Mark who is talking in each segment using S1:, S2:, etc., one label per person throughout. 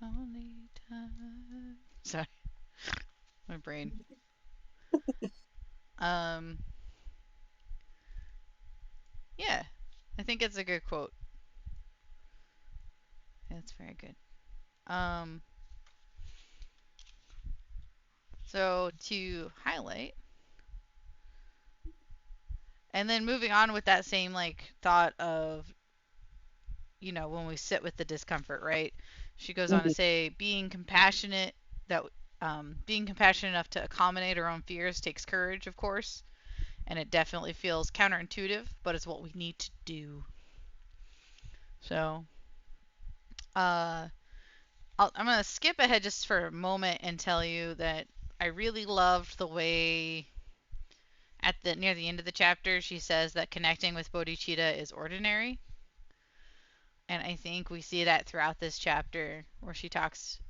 S1: Only time. Sorry, my brain. Um, yeah, I think it's a good quote. That's very good. Um, so to highlight, and then moving on with that same like thought of, when we sit with the discomfort, right? She goes on to
S2: Hmm.
S1: say, that being compassionate enough to accommodate our own fears takes courage, of course, and it definitely feels counterintuitive, but it's what we need to do. So, uh, I'm gonna skip ahead just for a moment and tell you that I really loved the way at the near the end of the chapter she says that connecting with bodhicitta is ordinary, and I think we see that throughout this chapter where she talks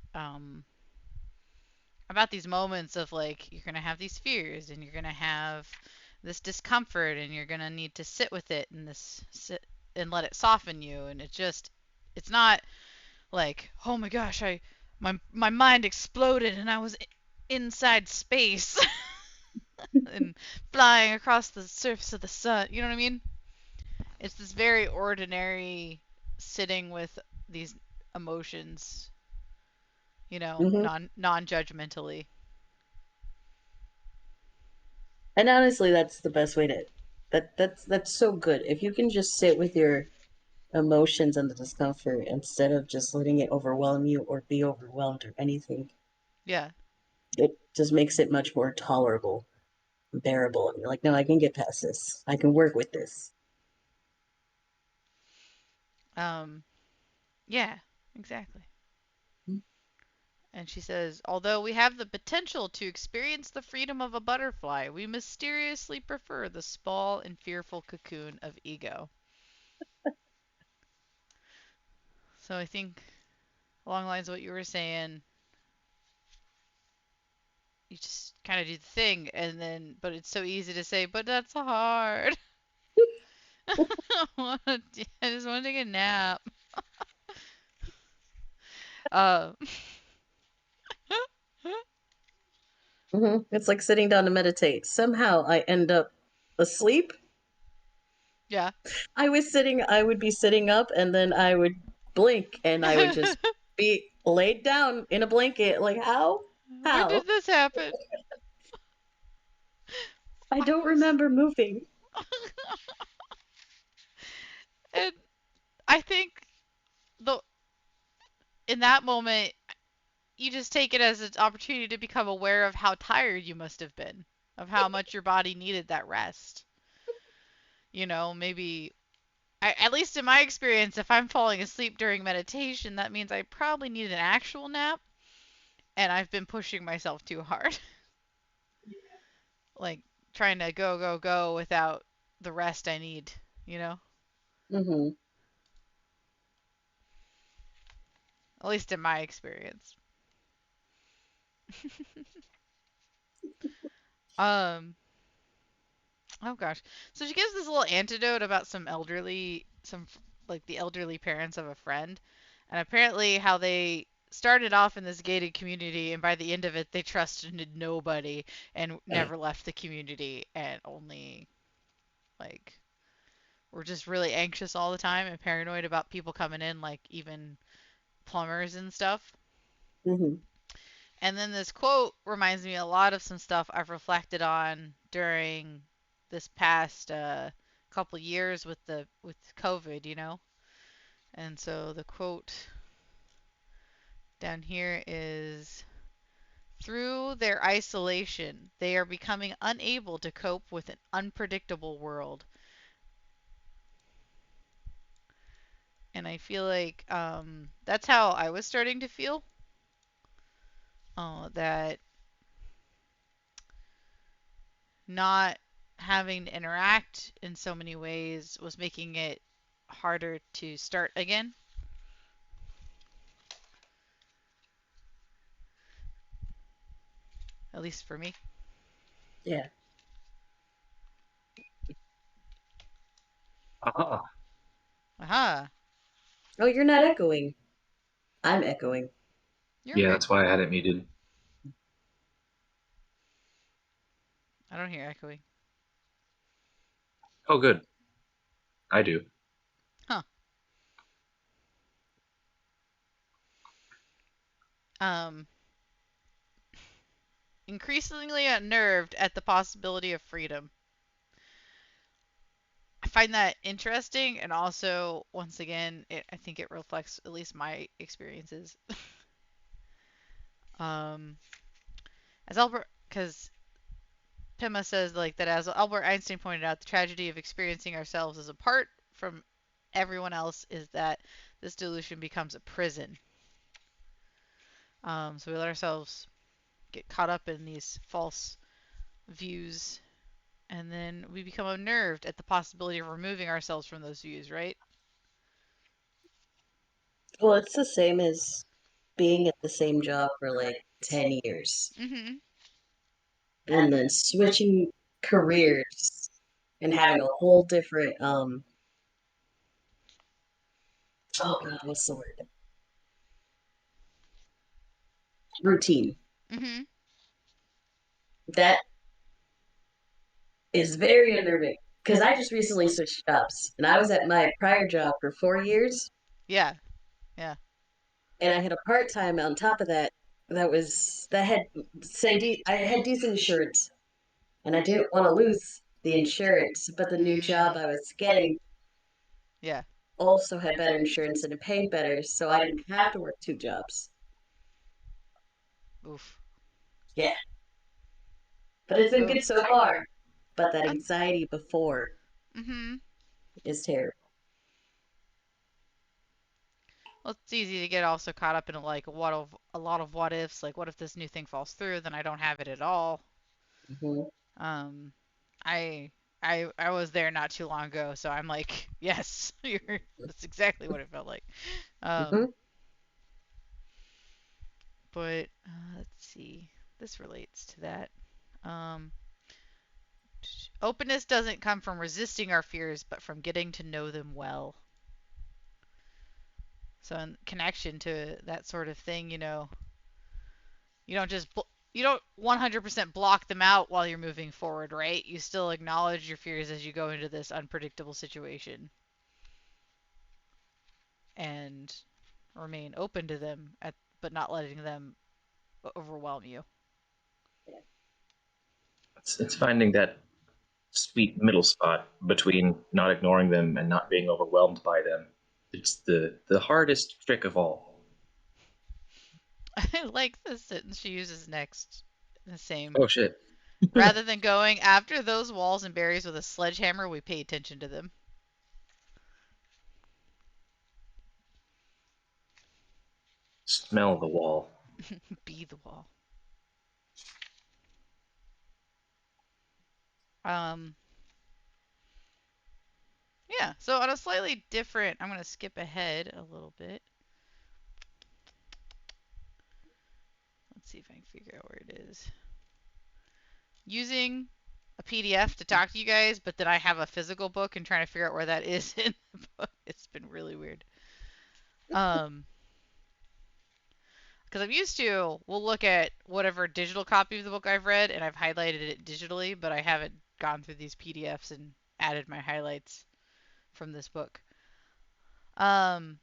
S1: about these moments of like you're gonna have these fears and you're gonna have this discomfort and you're gonna need to sit with it and sit and let it soften you, and it's not like, oh my gosh, my mind exploded and I was inside space and flying across the surface of the sun. You know what I mean? It's this very ordinary sitting with these emotions,
S2: Hmm.
S1: non-judgmentally.
S2: And honestly, that's the best way to. That's so good. If you can just sit with your emotions and the discomfort instead of just letting it overwhelm you or be overwhelmed or anything,
S1: Yeah.
S2: it just makes it much more tolerable, bearable. And you're like, no, I can get past this. I can work with this.
S1: Um yeah, exactly. And she says, although we have the potential to experience the freedom of a butterfly, we mysteriously prefer the small and fearful cocoon of ego. So I think along the lines of what you were saying, you just kind of do the thing, and then, but it's so easy to say, but that's hard. I just want to take a nap. Uh,
S2: It's like sitting down to meditate. Somehow I end up asleep.
S1: yeah.
S2: I would be sitting up and then I would blink and I would just be laid down in a blanket. Like, how?
S1: When did
S2: How?
S1: this happen?
S2: I
S1: I
S2: don't
S1: was.
S2: remember moving.
S1: And I think the in that moment, you just take it as an opportunity to become aware of how tired you must have been, of how much your body needed that rest. Maybe at least in my experience, if I'm falling asleep during meditation, that means I probably need an actual nap, and I've been pushing myself too hard, like trying to go go go without the rest I need. You know,
S2: Hmm.
S1: at least in my experience. um. Oh gosh. So she gives this little antidote about like the elderly parents of a friend, and apparently how they started off in this gated community, and by the end of it, they trusted nobody and never left the community, and only like were just really anxious all the time and paranoid about people coming in, like even plumbers and stuff.
S2: Hmm.
S1: And then this quote reminds me a lot of some stuff I've reflected on during this past couple years with COVID. And so the quote down here is, through their isolation, they are becoming unable to cope with an unpredictable world. And I feel like that's how I was starting to feel. That not having to interact in so many ways was making it harder to start again, at least for me.
S2: Yeah.
S1: Aha.
S2: Oh, you're not echoing. I'm echoing.
S1: You're
S3: Yeah,
S1: good.
S3: that's why I had it muted.
S1: I don't hear echoing.
S3: Oh, good. I do.
S1: Huh. Um, increasingly unnerved at the possibility of freedom. I find that interesting, and also, once again, I think it reflects at least my experiences. um, as Albert, because Pema says like that, as Albert Einstein pointed out, the tragedy of experiencing ourselves as apart from everyone else is that this delusion becomes a prison. So we let ourselves get caught up in these false views, and then we become unnerved at the possibility of removing ourselves from those views, right?
S2: Well, it's the same as being at the same job for like 10 years
S1: Mm-hmm.
S2: and then switching careers and having a whole different oh god, what's the word? Routine.
S1: Mm-hmm.
S2: That is very unnerving because I just recently switched jobs and I was at my prior job for 4 years
S1: Yeah. Yeah.
S2: and I had a part time on top of that that had I had decent insurance and I didn't want to lose the insurance, but the new job
S1: Mm.
S2: I was getting
S1: Yeah.
S2: also had better insurance and it paid better, so I didn't have to work two jobs.
S1: Oof.
S2: Yeah, but it's been good
S1: Oof.
S2: so far. But that
S1: That's,
S2: anxiety before
S1: mm-hmm.
S2: is terrible.
S1: Well, it's easy to get also caught up in a lot of what ifs. Like, what if this new thing falls through? Then I don't have it at all.
S2: Mm-hmm.
S1: Um, I I was there not too long ago, so I'm like, yes, that's exactly what it felt like.
S2: Mm-hmm.
S1: Um, but let's see, this relates to that. Um, openness doesn't come from resisting our fears, but from getting to know them well. So in connection to that sort of thing, you don't just you don't 100% block them out while you're moving forward, right? You still acknowledge your fears as you go into this unpredictable situation and remain open to them but not letting them overwhelm you.
S3: It's finding that sweet middle spot between not ignoring them and not being overwhelmed by them. It's the hardest trick of all.
S1: I like the sentence she uses next. The same.
S3: Oh shit.
S1: Rather than going after those walls and barriers with a sledgehammer, we pay attention to them.
S3: Smell the wall.
S1: Be the wall. Um, yeah. So on a slightly different, I'm gonna skip ahead a little bit. Let's see if I can figure out where it is. Using a PDF to talk to you guys, but then I have a physical book and trying to figure out where that is in the book. It's been really weird. Um, because I'm used to, we'll look at whatever digital copy of the book I've read, and I've highlighted it digitally, but I haven't gone through these PDFs and added my highlights from this book. Um,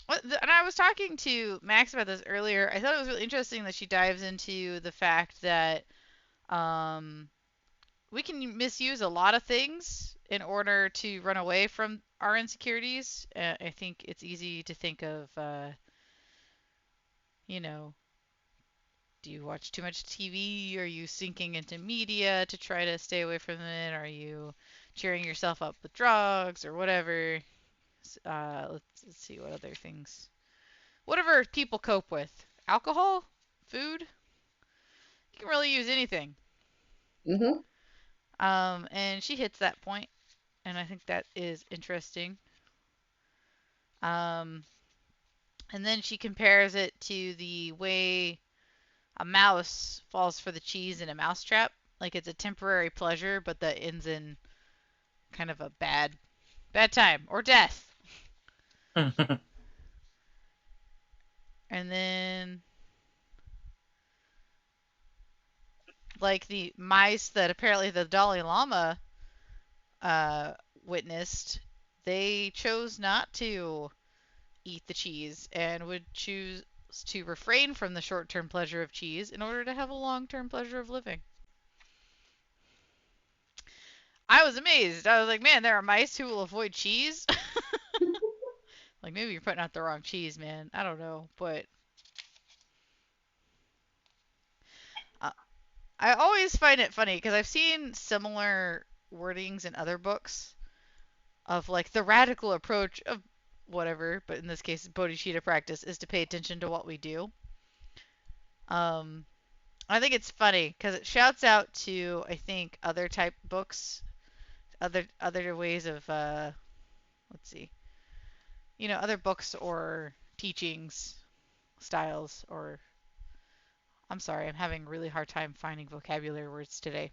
S1: and I was talking to Max about this earlier. I thought it was really interesting that she dives into the fact that um, we can misuse a lot of things in order to run away from our insecurities. I think it's easy to think of, you know, do you watch too much TV? Are you sinking into media to try to stay away from it? Are you cheering yourself up with drugs or whatever? Let's see what other things. Whatever people cope with. Alcohol? Food? You can really use anything.
S2: Mm-hmm.
S1: And she hits that point, and I think that is interesting. Um, and then she compares it to the way a mouse falls for the cheese in a mousetrap. Like it's a temporary pleasure, but that ends in kind of a bad time or death. And then Like the mice that apparently the Dalai Lama uh, witnessed, they chose not to eat the cheese and would choose to refrain from the short term pleasure of cheese in order to have a long term pleasure of living. I was amazed. I was like, man, there are mice who will avoid cheese? Like, maybe you're putting out the wrong cheese, man. I don't know. But uh, I always find it funny because I've seen similar wordings in other books of like the radical approach of whatever, but in this case, bodhicitta practice is to pay attention to what we do. Um, I think it's funny because it shouts out to I think other type books, other ways of let's see, other books or teachings styles or I'm sorry, I'm having a really hard time finding vocabulary words today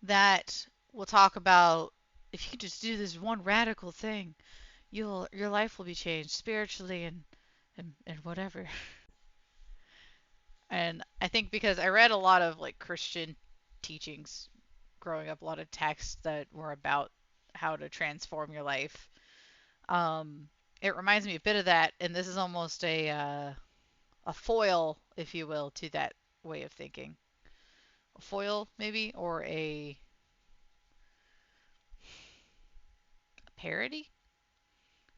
S1: that will talk about if you just do this one radical thing, your life will be changed spiritually and whatever. And I think because I read a lot of like Christian teachings growing up, a lot of texts that were about how to transform your life. Um, it reminds me a bit of that, and this is almost a foil, if you will, to that way of thinking. A foil, maybe, or a parody.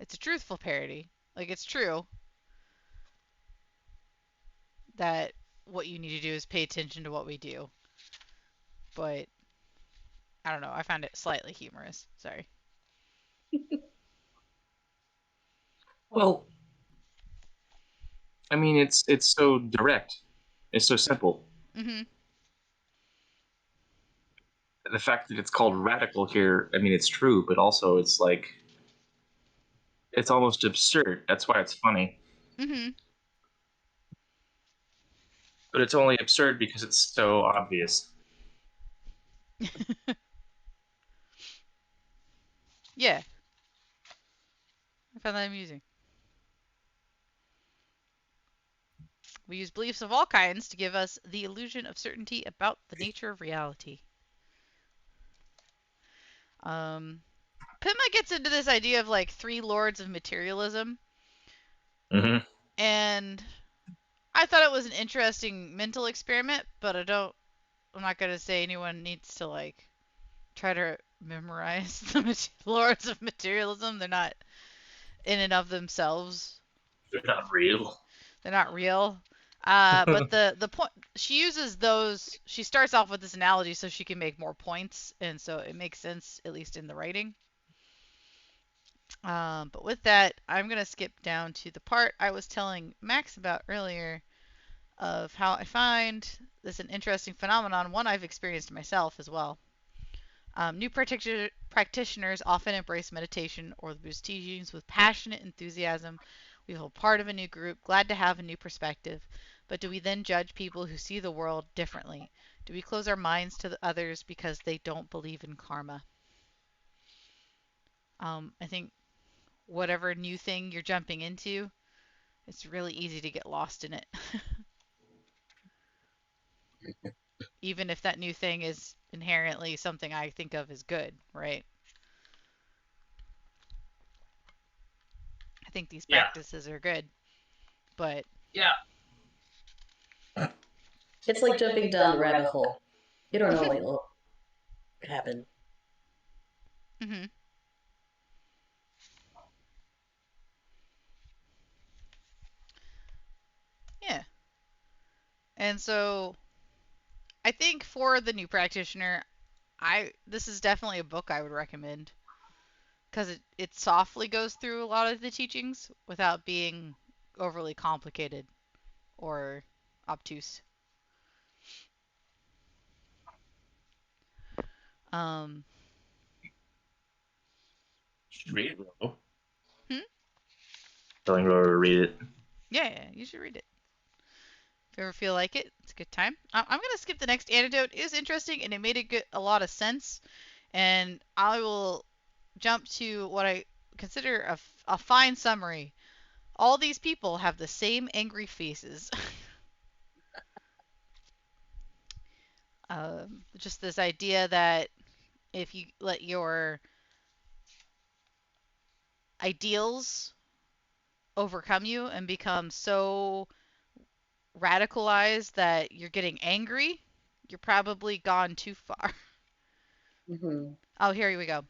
S1: It's a truthful parody. Like it's true that what you need to do is pay attention to what we do, but I don't know. I found it slightly humorous. Sorry.
S3: Well, I mean, it's so direct. It's so simple.
S1: Mhm.
S3: The fact that it's called radical here, I mean, it's true, but also it's like it's almost absurd. That's why it's funny.
S1: Mhm.
S3: But it's only absurd because it's so obvious.
S1: Yeah, I found that amusing. We use beliefs of all kinds to give us the illusion of certainty about the nature of reality. Um, Pima gets into this idea of like three lords of materialism,
S3: Mm-hmm.
S1: and I thought it was an interesting mental experiment, but I'm not gonna say anyone needs to like try to memorize the lords of materialism. They're not in and of themselves.
S3: They're not real.
S1: They're not real. But the point she uses those. She starts off with this analogy so she can make more points, and so it makes sense at least in the writing. But with that, I'm gonna skip down to the part I was telling Max about earlier of how I find this an interesting phenomenon, one I've experienced myself as well. New practitioners often embrace meditation or the Buddhist teachings with passionate enthusiasm. We feel part of a new group, glad to have a new perspective. But do we then judge people who see the world differently? Do we close our minds to the others because they don't believe in karma? I think whatever new thing you're jumping into, it's really easy to get lost in it. Even if that new thing is inherently something I think of as good, right? I think these
S3: Yeah.
S1: practices are good, but
S3: Yeah.
S2: It's like jumping down the rabbit hole. You don't know what will happen.
S1: mhm. Yeah. And so I think for the new practitioner, I this is definitely a book I would recommend because it softly goes through a lot of the teachings without being overly complicated or obtuse. Um,
S3: You should read it, bro.
S1: hmm?
S3: Telling Roro to read it.
S1: Yeah, you should read it. If you ever feel like it, it's a good time. I'm gonna skip the next anecdote. It was interesting and it made a lot of sense. And I will jump to what I consider a fine summary. All these people have the same angry faces. Just this idea that if you let your ideals overcome you and become so radicalized that you're getting angry, you're probably gone too far.
S2: Mm-hmm.
S1: Oh, here we go.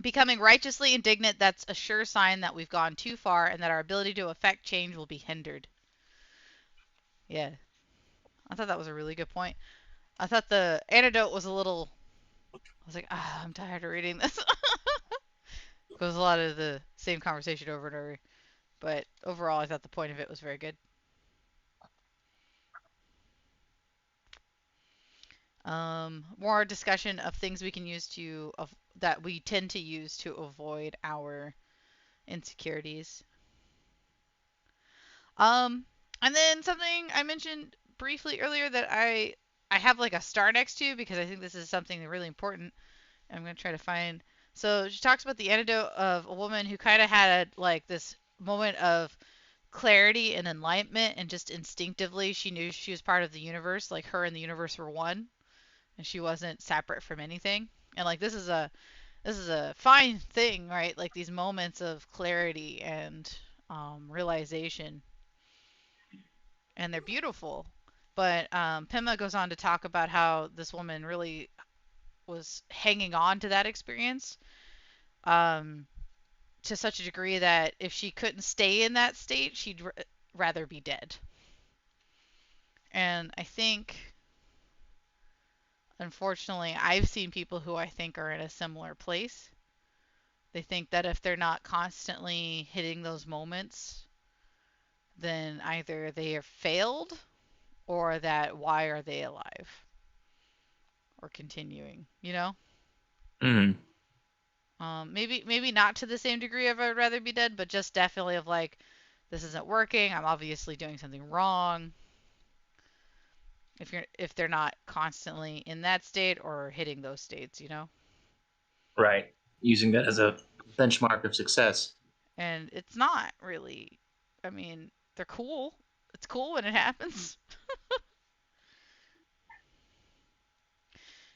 S1: Becoming righteously indignant, that's a sure sign that we've gone too far and that our ability to affect change will be hindered. Yeah, I thought that was a really good point. I thought the antidote was a little. I was like, I'm tired of reading this. Goes a lot of the same conversation over and over. But overall, I thought the point of it was very good. More discussion of things we can use that we tend to use to avoid our insecurities. Um, and then something I mentioned briefly earlier that I have like a star next to because I think this is something really important. I'm gonna try to find. So she talks about the antidote of a woman who kind of had like this moment of clarity and enlightenment, and just instinctively she knew she was part of the universe. Like her and the universe were one, and she wasn't separate from anything. And like this is a fine thing, right? Like these moments of clarity and realization, and they're beautiful. But Pema goes on to talk about how this woman really was hanging on to that experience um, to such a degree that if she couldn't stay in that state, she'd rather be dead. And I think, unfortunately, I've seen people who I think are in a similar place. They think that if they're not constantly hitting those moments, then either they have failed or that why are they alive or continuing, you know?
S3: Mm.
S1: Maybe not to the same degree of I'd rather be dead, but just definitely of like this isn't working. I'm obviously doing something wrong. If they're not constantly in that state or hitting those states, you know.
S3: Right. Using that as a benchmark of success.
S1: And it's not really. I mean, they're cool. It's cool when it happens.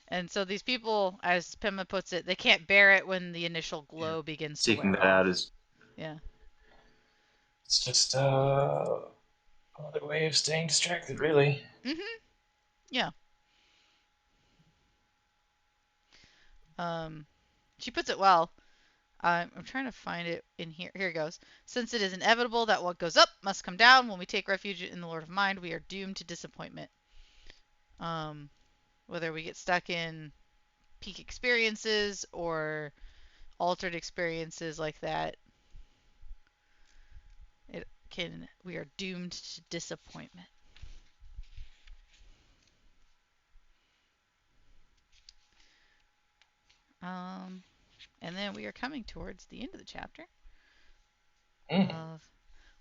S1: And so these people, as Pema puts it, they can't bear it when the initial
S3: Yeah.
S1: glow begins to
S3: Seeking
S1: wear
S3: that out
S1: off.
S3: is
S1: Yeah.
S3: it's just another way of staying distracted, really.
S1: Mhm. Yeah. Um, she puts it well. I'm trying to find it in here. Here it goes. Since it is inevitable that what goes up must come down, when we take refuge in the Lord of Mind, we are doomed to disappointment. Um, whether we get stuck in peak experiences or altered experiences like that, we are doomed to disappointment. Um, and then we are coming towards the end of the chapter
S3: Mm.
S1: of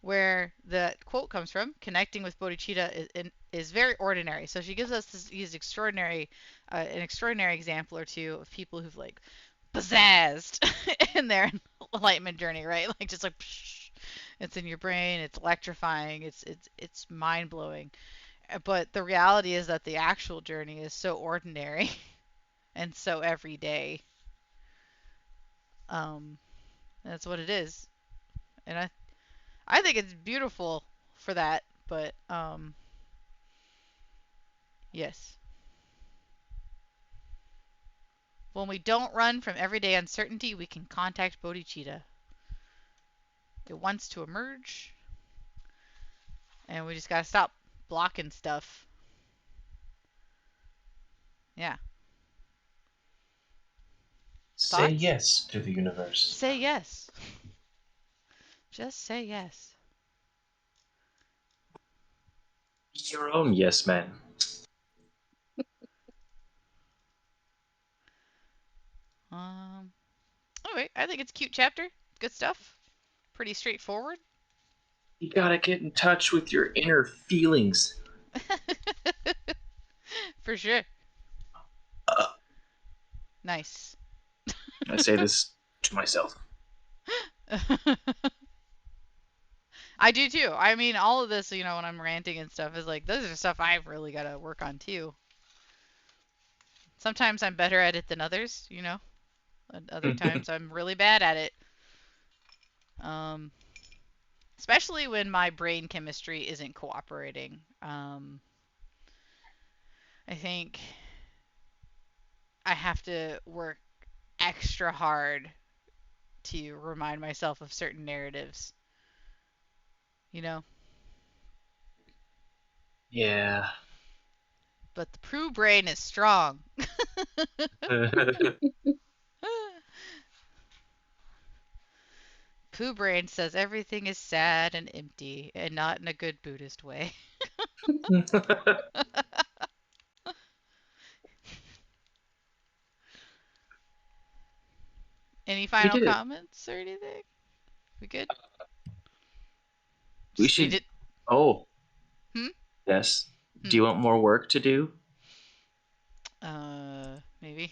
S1: where the quote comes from. Connecting with bodhicitta is very ordinary. So she gives us these an extraordinary example or two of people who've like pizzazzed in their enlightenment journey, right? Like just like psh, it's in your brain, it's electrifying, it's mind blowing. But the reality is that the actual journey is so ordinary and so everyday. Um, that's what it is, and I think it's beautiful for that. But yes, when we don't run from everyday uncertainty, we can contact bodhicitta. It wants to emerge, and we just gotta stop blocking stuff. Yeah.
S3: Say
S1: Thoughts?
S3: yes to the universe.
S1: Say yes. Just say yes.
S3: Be your own yes man.
S1: Um. Anyway, I think it's a cute chapter. Good stuff. Pretty straightforward.
S3: You gotta get in touch with your inner feelings.
S1: For sure.
S3: Uh,
S1: Nice.
S3: I say this to myself.
S1: I do too. I mean, all of this, when I'm ranting and stuff, is like those are stuff I've really got to work on too. Sometimes I'm better at it than others, you know. And other times I'm really bad at it. Um, Especially when my brain chemistry isn't cooperating. I think I have to work extra hard to remind myself of certain narratives, you know.
S3: Yeah.
S1: But the Prue brain is strong. Pooh Brain says everything is sad and empty, and not in a good Buddhist way. Any
S3: We
S1: final
S3: did it.
S1: comments or anything? We good?
S3: We
S1: Just need
S3: should.
S1: it.
S3: Oh,
S1: Hmm?
S3: yes. Do
S1: Hmm.
S3: you want more work to do?
S1: Maybe.